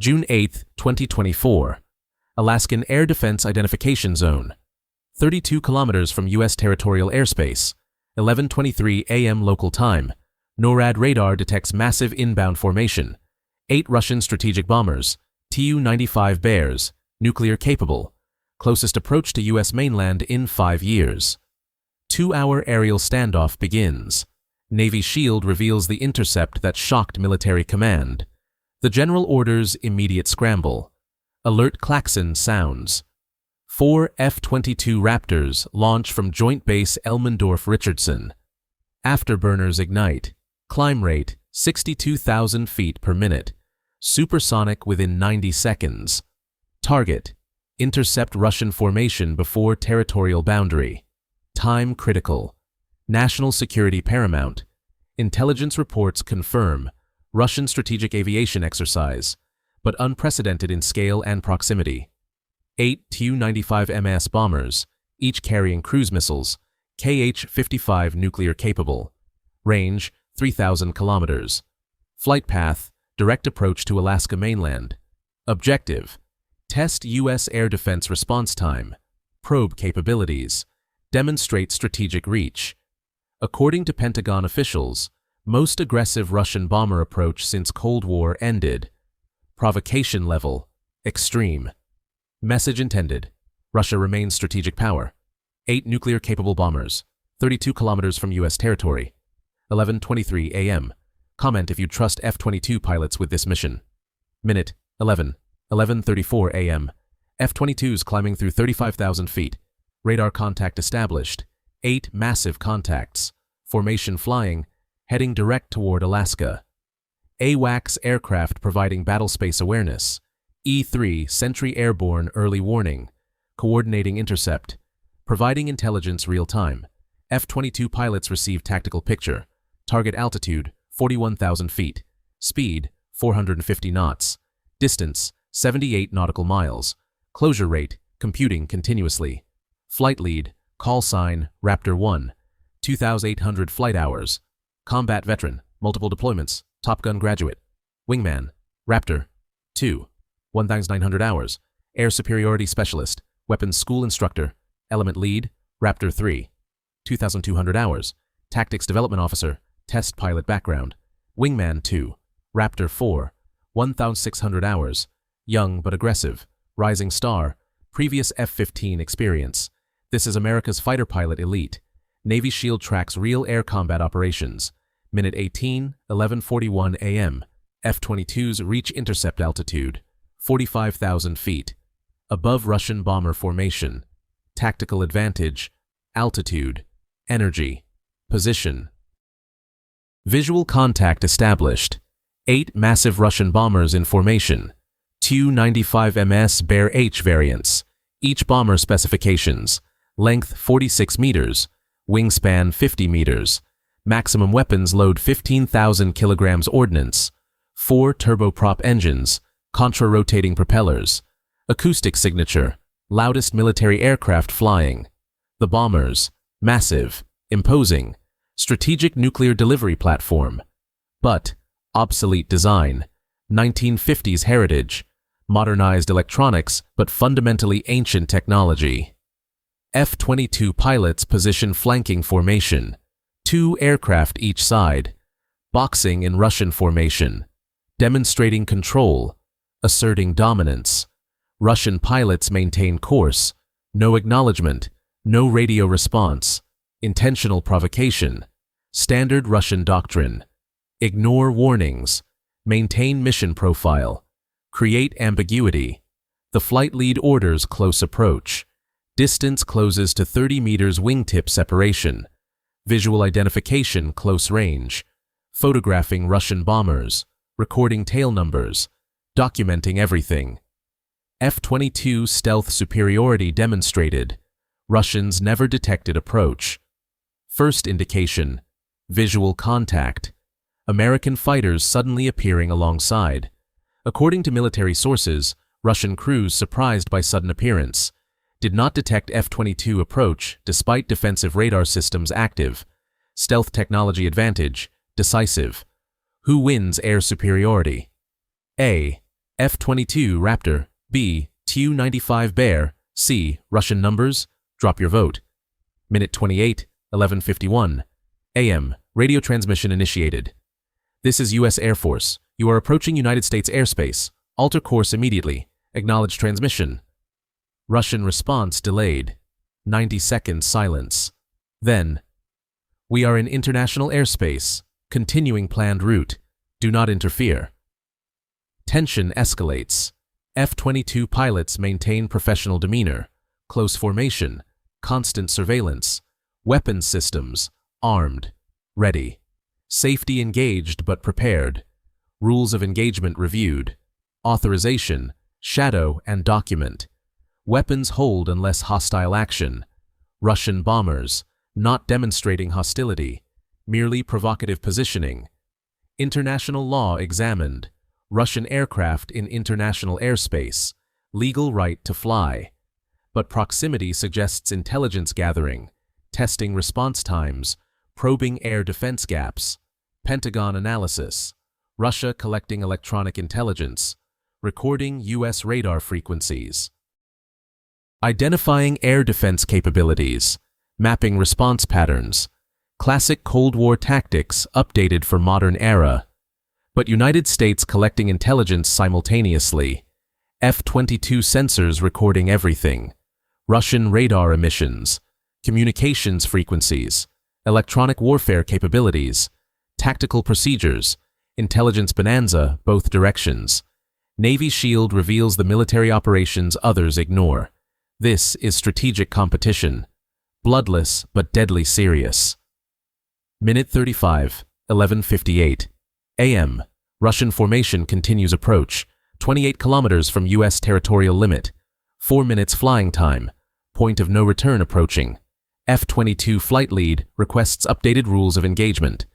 June 8, 2024. Alaskan Air Defense Identification Zone. 32 kilometers from U.S. territorial airspace. 11:23 a.m. local time. NORAD radar detects massive inbound formation. 8 Russian strategic bombers. Tu-95 Bears. Nuclear capable. Closest approach to U.S. mainland in 5 years. 2-hour aerial standoff begins. Navy shield reveals the intercept that shocked military command. The general orders immediate scramble. Alert klaxon sounds. 4 F-22 Raptors launch from Joint Base Elmendorf-Richardson. Afterburners ignite. Climb rate 62,000 feet per minute. Supersonic within 90 seconds. Target: intercept Russian formation before territorial boundary. Time critical. National security paramount. Intelligence reports confirm Russian strategic aviation exercise, but unprecedented in scale and proximity. 8 Tu-95MS bombers, each carrying cruise missiles, Kh-55 nuclear capable. Range 3,000 kilometers. Flight path: direct approach to Alaska mainland. Objective: test U.S. air defense response time. Probe capabilities. Demonstrate strategic reach. According to Pentagon officials, most aggressive Russian bomber approach since Cold War ended. Provocation level: extreme. Message intended: Russia remains strategic power. 8 nuclear-capable bombers, 32 kilometers from U.S. territory. 11:23 a.m. Comment if you trust F-22 pilots with this mission. Minute: 11:34 a.m. F-22s climbing through 35,000 feet. Radar contact established. 8 massive contacts. Formation flying, heading direct toward Alaska. AWACS aircraft providing battlespace awareness. E-3 Sentry airborne early warning. Coordinating intercept. Providing intelligence real-time. F-22 pilots receive tactical picture. Target altitude 41,000 feet. Speed 450 knots. Distance 78 nautical miles. Closure rate computing continuously. Flight lead, call sign Raptor 1. 2,800 flight hours. Combat veteran, multiple deployments, Top Gun graduate. Wingman, Raptor 2. 1,900 hours. Air superiority specialist, weapons school instructor. Element lead, Raptor 3. 2,200 hours. Tactics development officer, test pilot background. Wingman 2. Raptor 4. 1,600 hours. Young but aggressive. Rising star. Previous F-15 experience. This is America's fighter pilot elite. Navy SHIELD tracks real air combat operations. Minute 18, 11:41 a.m. F-22s reach intercept altitude, 45,000 feet. Above Russian bomber formation. Tactical advantage. Altitude. Energy. Position. Visual contact established. 8 massive Russian bombers in formation. Tu-95MS Bear H variants. Each bomber specifications. Length 46 meters. Wingspan 50 meters. Maximum weapons load 15,000 kilograms ordnance. 4 turboprop engines. Contra-rotating propellers. Acoustic signature. Loudest military aircraft flying. The bombers. Massive. Imposing. Strategic nuclear delivery platform. But obsolete design. 1950s heritage. Modernized electronics, but fundamentally ancient technology. F-22 pilots position flanking formation. 2 aircraft each side. Boxing in Russian formation. Demonstrating control. Asserting dominance. Russian pilots maintain course. No acknowledgement. No radio response. Intentional provocation. Standard Russian doctrine. Ignore warnings. Maintain mission profile. Create ambiguity. The flight lead orders close approach. Distance closes to 30 meters wingtip separation. Visual identification close range. Photographing Russian bombers. Recording tail numbers. Documenting everything. F-22 stealth superiority demonstrated. Russians never detected approach. First indication. Visual contact. American fighters suddenly appearing alongside. According to military sources, Russian crews surprised by sudden appearance. Did not detect F-22 approach despite defensive radar systems active. Stealth technology advantage, decisive. Who wins air superiority? A. F-22 Raptor, B. Tu-95 Bear, C. Russian numbers, drop your vote. Minute 28, 11:51 a.m. Radio transmission initiated. This is U.S. Air Force. You are approaching United States airspace. Alter course immediately. Acknowledge transmission. Russian response delayed. 90 seconds silence. Then, we are in international airspace. Continuing planned route. Do not interfere. Tension escalates. F-22 pilots maintain professional demeanor. Close formation. Constant surveillance. Weapons systems. Armed. Ready. Safety engaged but prepared. Rules of engagement reviewed. Authorization. Shadow and document. Weapons hold unless hostile action. Russian bombers. Not demonstrating hostility. Merely provocative positioning. International law examined. Russian aircraft in international airspace. Legal right to fly. But proximity suggests intelligence gathering. Testing response times. Probing air defense gaps. Pentagon analysis. Russia collecting electronic intelligence. Recording U.S. radar frequencies. Identifying air defense capabilities. Mapping response patterns. Classic Cold War tactics updated for modern era. But United States collecting intelligence simultaneously. F-22 sensors recording everything. Russian radar emissions. Communications frequencies. Electronic warfare capabilities. Tactical procedures. Intelligence bonanza, both directions. Navy SHIELD reveals the military operations others ignore. This is strategic competition. Bloodless but deadly serious. Minute 35, 11:58 a.m. Russian formation continues approach. 28 kilometers from U.S. territorial limit. 4 minutes flying time. Point of no return approaching. F-22 flight lead requests updated rules of engagement.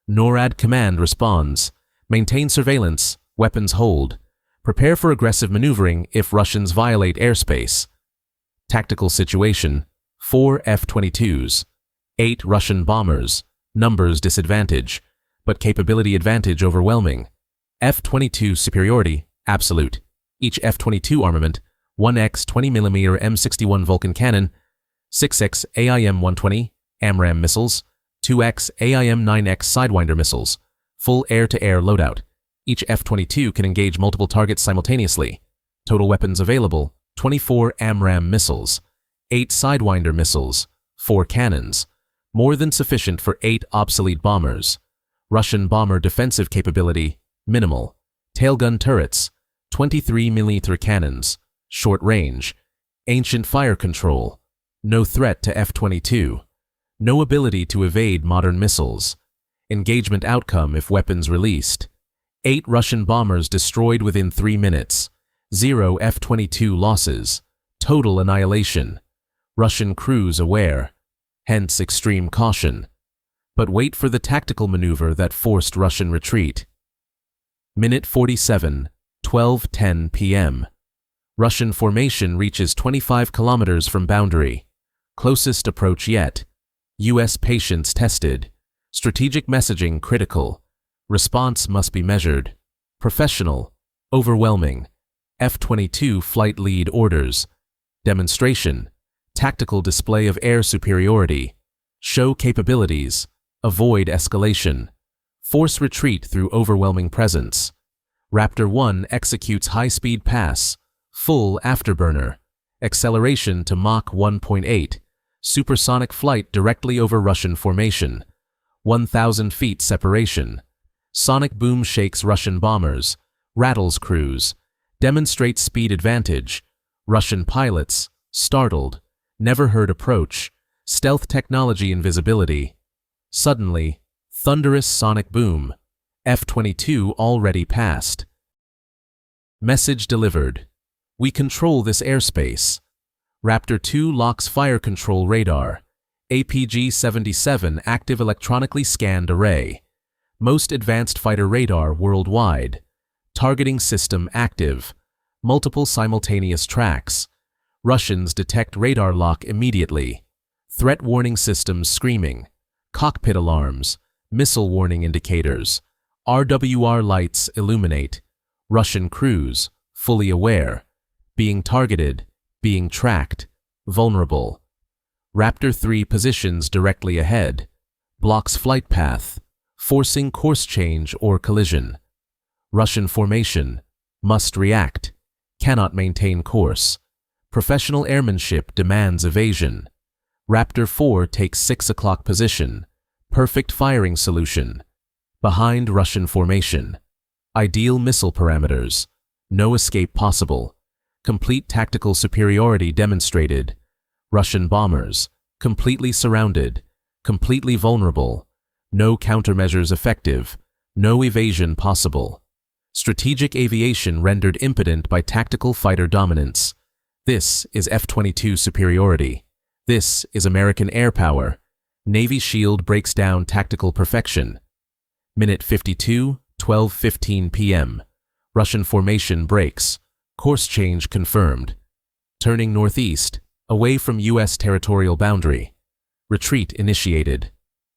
NORAD command responds. Maintain surveillance. Weapons hold. Prepare for aggressive maneuvering if Russians violate airspace. Tactical situation. 4 F-22s. 8 Russian bombers. Numbers disadvantage, but capability advantage overwhelming. F-22 superiority, absolute. Each F-22 armament, 1x 20mm M61 Vulcan cannon, 6x AIM-120 AMRAAM missiles, 2x AIM-9X Sidewinder missiles, full air-to-air loadout. Each F-22 can engage multiple targets simultaneously. Total weapons available, 24 AMRAAM missiles, 8 Sidewinder missiles, 4 cannons. More than sufficient for 8 obsolete bombers. Russian bomber defensive capability, minimal. Tailgun turrets, 23mm cannons, short range. Ancient fire control. No threat to F-22. No ability to evade modern missiles. Engagement outcome if weapons released. 8 Russian bombers destroyed within 3 minutes. 0 F-22 losses. Total annihilation. Russian crews aware. Hence extreme caution. But wait for the tactical maneuver that forced Russian retreat. Minute 47, 12:10 p.m. Russian formation reaches 25 kilometers from boundary. Closest approach yet. U.S. patience tested. Strategic messaging critical. Response must be measured. Professional. Overwhelming. F-22 flight lead orders. Demonstration. Tactical display of air superiority. Show capabilities. Avoid escalation. Force retreat through overwhelming presence. Raptor 1 executes high-speed pass. Full afterburner. Acceleration to Mach 1.8. Supersonic flight directly over Russian formation. 1,000 feet separation. Sonic boom shakes Russian bombers. Rattles crews. Demonstrates speed advantage. Russian pilots, startled. Never heard approach. Stealth technology invisibility. Suddenly, thunderous sonic boom. F-22 already passed. Message delivered. We control this airspace. Raptor 2 locks fire control radar. APG-77 active electronically scanned array. Most advanced fighter radar worldwide. Targeting system active. Multiple simultaneous tracks. Russians detect radar lock immediately. Threat warning systems screaming. Cockpit alarms. Missile warning indicators. RWR lights illuminate. Russian crews fully aware, being targeted, being tracked, vulnerable. Raptor 3 positions directly ahead, blocks flight path, forcing course change or collision. Russian formation, must react, cannot maintain course. Professional airmanship demands evasion. Raptor 4 takes 6 o'clock position, perfect firing solution. Behind Russian formation. Ideal missile parameters, no escape possible. Complete tactical superiority demonstrated. Russian bombers, completely surrounded, completely vulnerable, no countermeasures effective, no evasion possible. Strategic aviation rendered impotent by tactical fighter dominance. This is F-22 superiority. This is American air power. Navy shield breaks down tactical perfection. Minute 52, 12:15 p.m. Russian formation breaks. Course change confirmed. Turning northeast, away from U.S. territorial boundary. Retreat initiated.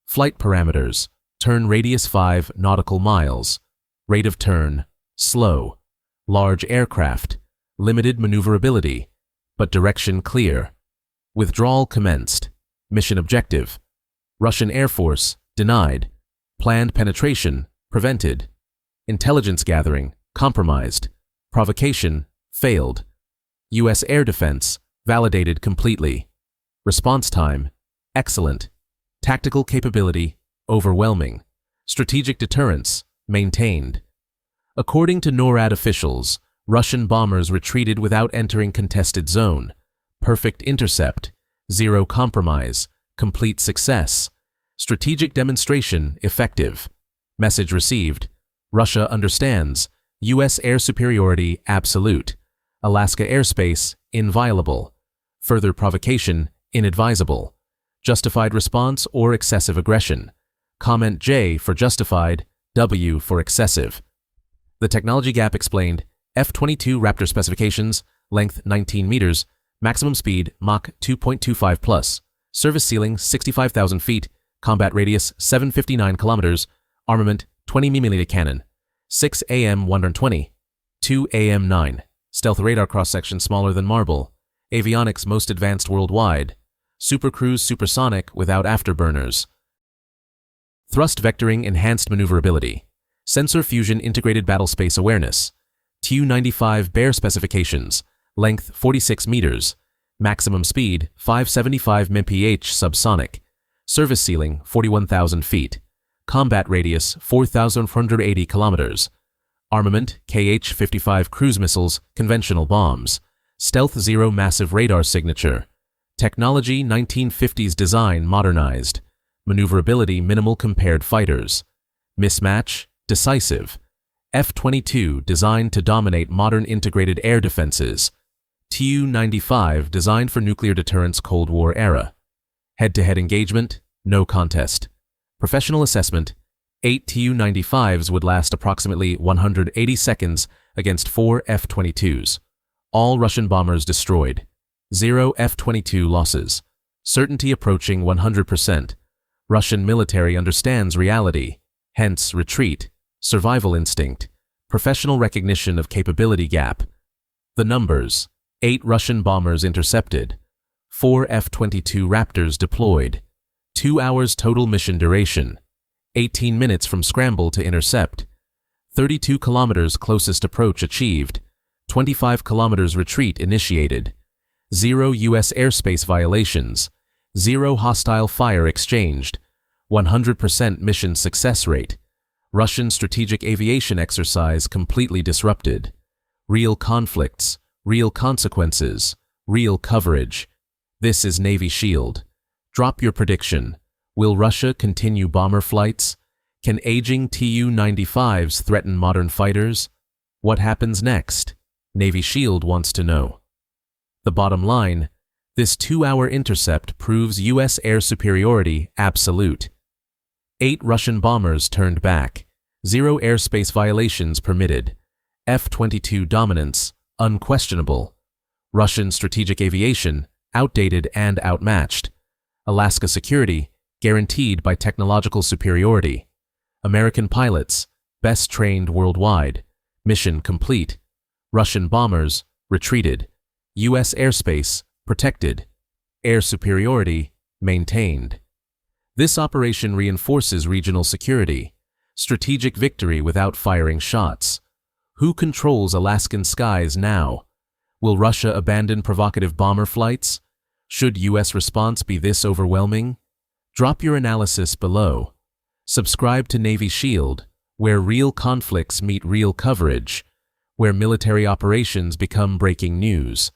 Flight parameters, turn radius 5 nautical miles. Rate of turn, slow. Large aircraft, limited maneuverability, but direction clear. Withdrawal commenced. Mission objective. Russian Air Force, denied. Planned penetration, prevented. Intelligence gathering, compromised. Provocation, failed. U.S. air defense, validated completely. Response time, excellent. Tactical capability, overwhelming. Strategic deterrence, maintained. According to NORAD officials, Russian bombers retreated without entering contested zone. Perfect intercept, zero compromise, complete success. Strategic demonstration effective. Message received. Russia understands. U.S. air superiority absolute. Alaska airspace inviolable. Further provocation inadvisable. Justified response or excessive aggression. Comment J for justified, W for excessive. The technology gap explained. F-22 Raptor specifications, length 19 meters, maximum speed Mach 2.25 plus, service ceiling 65,000 feet, combat radius 759 kilometers, armament 20 mm cannon, 6 AM 120, 2 AM 9, stealth radar cross-section smaller than marble, avionics most advanced worldwide, supercruise supersonic without afterburners, thrust vectoring enhanced maneuverability, sensor fusion integrated battlespace awareness, Tu-95 Bear specifications, length 46 meters, maximum speed 575 mph subsonic, service ceiling 41,000 feet, combat radius 4,480 kilometers, armament Kh-55 cruise missiles, conventional bombs, stealth zero massive radar signature, technology 1950s design modernized, maneuverability minimal compared fighters, mismatch decisive, F-22 designed to dominate modern integrated air defenses, Tu-95 designed for nuclear deterrence Cold War era. Head-to-head engagement, no contest. Professional assessment, 8 Tu-95s would last approximately 180 seconds against 4 F-22s. All Russian bombers destroyed. 0 F-22 losses. Certainty approaching 100%. Russian military understands reality, hence retreat, survival instinct, professional recognition of capability gap. The numbers. 8 Russian bombers intercepted, 4 F-22 Raptors deployed, 2 hours total mission duration, 18 minutes from scramble to intercept, 32 kilometers closest approach achieved, 25 kilometers retreat initiated, 0 U.S. airspace violations, 0 hostile fire exchanged, 100% mission success rate, Russian strategic aviation exercise completely disrupted, real conflicts, real consequences, real coverage. This is Navy Shield. Drop your prediction. Will Russia continue bomber flights? Can aging Tu-95s threaten modern fighters? What happens next? Navy Shield wants to know. The bottom line, this 2-hour intercept proves U.S. air superiority absolute. 8 Russian bombers turned back. 0 airspace violations permitted. F-22 dominance unquestionable. Russian strategic aviation, outdated and outmatched. Alaska security, guaranteed by technological superiority. American pilots, best trained worldwide. Mission complete. Russian bombers retreated. U.S. airspace protected. Air superiority maintained. This operation reinforces regional security. Strategic victory without firing shots. Who controls Alaskan skies now? Will Russia abandon provocative bomber flights? Should U.S. response be this overwhelming? Drop your analysis below. Subscribe to Navy Shield, where real conflicts meet real coverage, where military operations become breaking news.